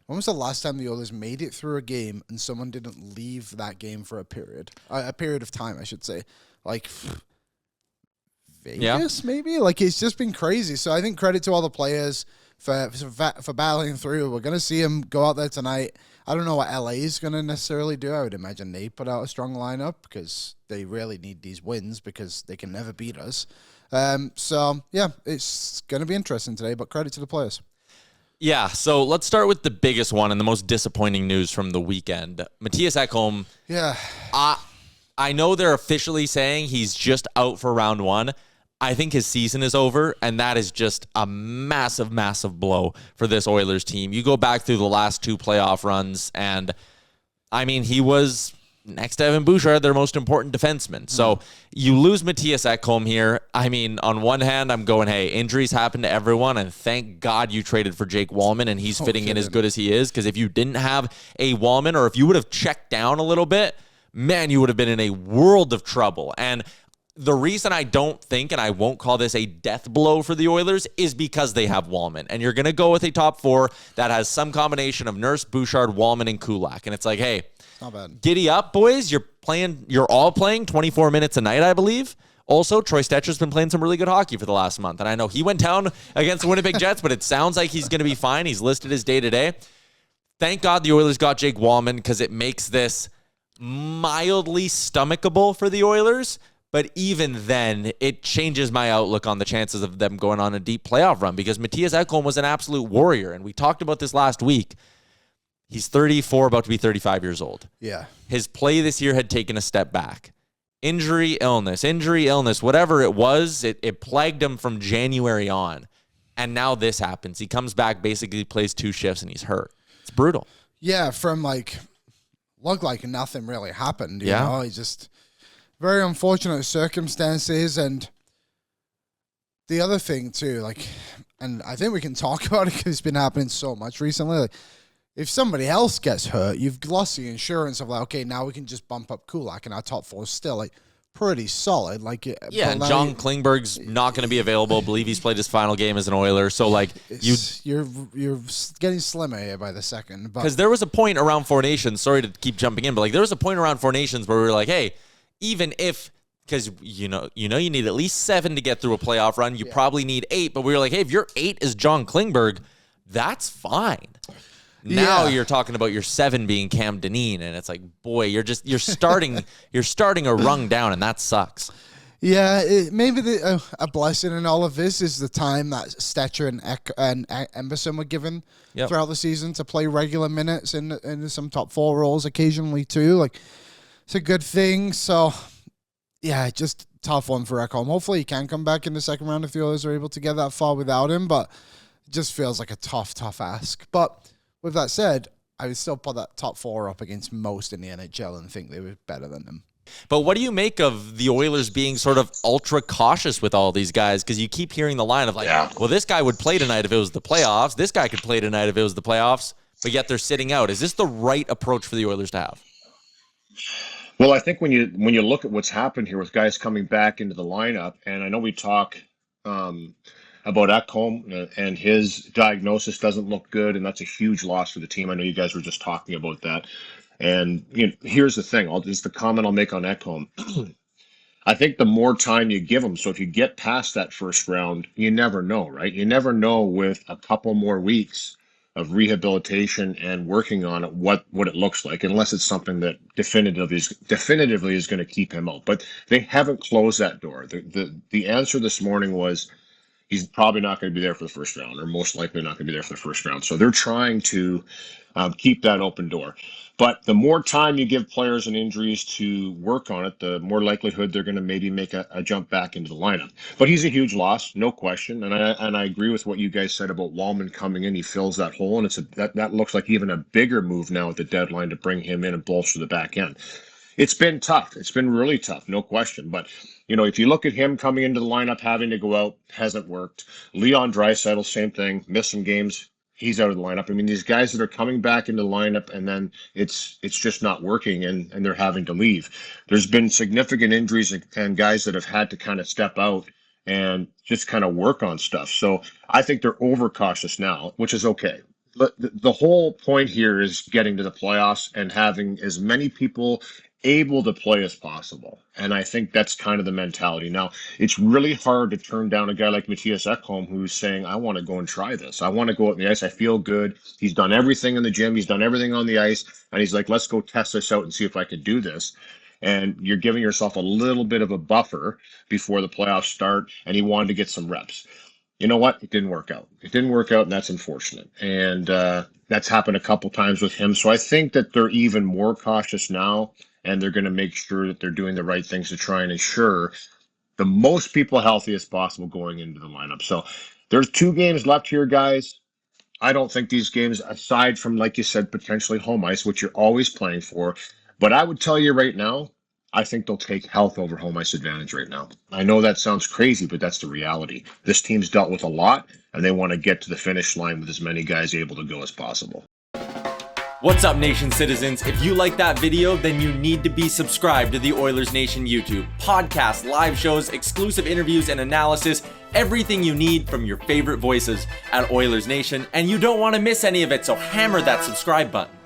when was the last time the Oilers made it through a game and someone didn't leave that game for a period of time, I should say. Like, Vegas, maybe? Like, it's just been crazy. So I think credit to all the players for battling through. We're going to see them go out there tonight. I don't know what LA is going to necessarily do. I would imagine they put out a strong lineup because they really need these wins because they can never beat us. So, yeah, it's going to be interesting today, but credit to the players. Yeah, so let's start with the biggest one and the most disappointing news from the weekend. Mattias Ekholm. Yeah. I know they're officially saying he's just out for round one. I think his season is over, and that is just a massive, massive blow for this Oilers team. You go back through the last 2 playoff runs, and, I mean, he was, next to Evan Bouchard, their most important defenseman. So you lose Mattias Ekholm here. I mean, on one hand, I'm going, hey, injuries happen to everyone, and thank God you traded for Jake Wallman, and he's fitting in as good as he is, because if you didn't have a Wallman, or if you would have checked down a little bit, man, you would have been in a world of trouble. And the reason I don't think, and I won't call this a death blow for the Oilers, is because they have Wallman. And you're going to go with a top 4 that has some combination of Nurse, Bouchard, Wallman, and Kulak. And it's like, hey, not bad. Giddy up, boys. You're all playing 24 minutes a night, I believe. Also, Troy Stetcher's been playing some really good hockey for the last month. And I know he went down against the Winnipeg Jets, but it sounds like he's going to be fine. He's listed as day-to-day. Thank God the Oilers got Jake Wallman, because it makes this mildly stomachable for the Oilers. But even then, it changes my outlook on the chances of them going on a deep playoff run, because Mattias Ekholm was an absolute warrior. And we talked about this last week. He's 34, about to be 35 years old. Yeah. His play this year had taken a step back. Injury, illness, whatever it was, it plagued him from January on. And now this happens. He comes back, basically plays 2 shifts, and he's hurt. It's brutal. Yeah, from looked like nothing really happened. You know, he just very unfortunate circumstances. And the other thing too, and I think we can talk about it because it's been happening so much recently. If somebody else gets hurt, you've lost the insurance of okay, now we can just bump up Kulak, and our top 4 is still pretty solid. And John Klingberg's not going to be available. I believe he's played his final game as an Oiler. So you're getting slimmer here by the second. Because there was a point around Four Nations. Sorry to keep jumping in, but there was a point around Four Nations where we were like, hey, even if, because you need at least 7 to get through a playoff run. You probably need 8, but we were like, hey, if your 8 is John Klingberg, that's fine. Now you're talking about your 7 being Cam Dineen, and it's like, boy, you're starting a rung down, and that sucks. Yeah, maybe a blessing in all of this is the time that Stetcher and Emberson were given throughout the season to play regular minutes in some top 4 roles occasionally too. It's a good thing. So, yeah, just tough one for Ekholm. Hopefully he can come back in the second round if the Oilers are able to get that far without him, but it just feels like a tough ask. But with that said, I would still put that top 4 up against most in the NHL and think they were better than them. But what do you make of the Oilers being sort of ultra cautious with all these guys? Because you keep hearing the line of well, this guy would play tonight if it was the playoffs. This guy could play tonight if it was the playoffs, but yet they're sitting out. Is this the right approach for the Oilers to have? Well, I think when you look at what's happened here with guys coming back into the lineup, and I know we talk about Ekholm, and his diagnosis doesn't look good, and that's a huge loss for the team. I know you guys were just talking about that. And here's the thing. The comment I'll make on Ekholm. I think the more time you give him, so if you get past that first round, you never know, right? You never know with a couple more weeks of rehabilitation and working on it what it looks like, unless it's something that definitively is going to keep him out. But they haven't closed that door. The answer this morning was he's probably not going to be there for the first round, or most likely not going to be there for the first round. So they're trying to keep that open door. But the more time you give players and injuries to work on it, the more likelihood they're going to maybe make a jump back into the lineup. But he's a huge loss, no question. And I agree with what you guys said about Wallman coming in. He fills that hole, and that looks like even a bigger move now at the deadline to bring him in and bolster the back end. It's been tough. It's been really tough, no question. But if you look at him coming into the lineup, having to go out, hasn't worked. Leon Draisaitl, same thing, missed some games. He's out of the lineup. I mean, these guys that are coming back into the lineup and then it's just not working and they're having to leave. There's been significant injuries and guys that have had to kind of step out and just kind of work on stuff. So I think they're overcautious now, which is okay. But the whole point here is getting to the playoffs and having as many people able to play as possible. And I think that's kind of the mentality. Now, it's really hard to turn down a guy like Mattias Ekholm who's saying, I want to go and try this. I want to go out on the ice. I feel good. He's done everything in the gym. He's done everything on the ice. And he's like, let's go test this out and see if I could do this. And you're giving yourself a little bit of a buffer before the playoffs start. And he wanted to get some reps. You know what? It didn't work out. It didn't work out, and that's unfortunate. And that's happened a couple times with him. So I think that they're even more cautious now, and they're going to make sure that they're doing the right things to try and ensure the most people healthy as possible going into the lineup. So there's 2 games left here, guys. I don't think these games, aside from, like you said, potentially home ice, which you're always playing for, but I would tell you right now, I think they'll take health over home ice advantage right now. I know that sounds crazy, but that's the reality. This team's dealt with a lot, and they want to get to the finish line with as many guys able to go as possible. What's up, Nation citizens? If you like that video, then you need to be subscribed to the Oilers Nation YouTube. Podcasts, live shows, exclusive interviews, and analysis. Everything you need from your favorite voices at Oilers Nation. And you don't want to miss any of it, so hammer that subscribe button.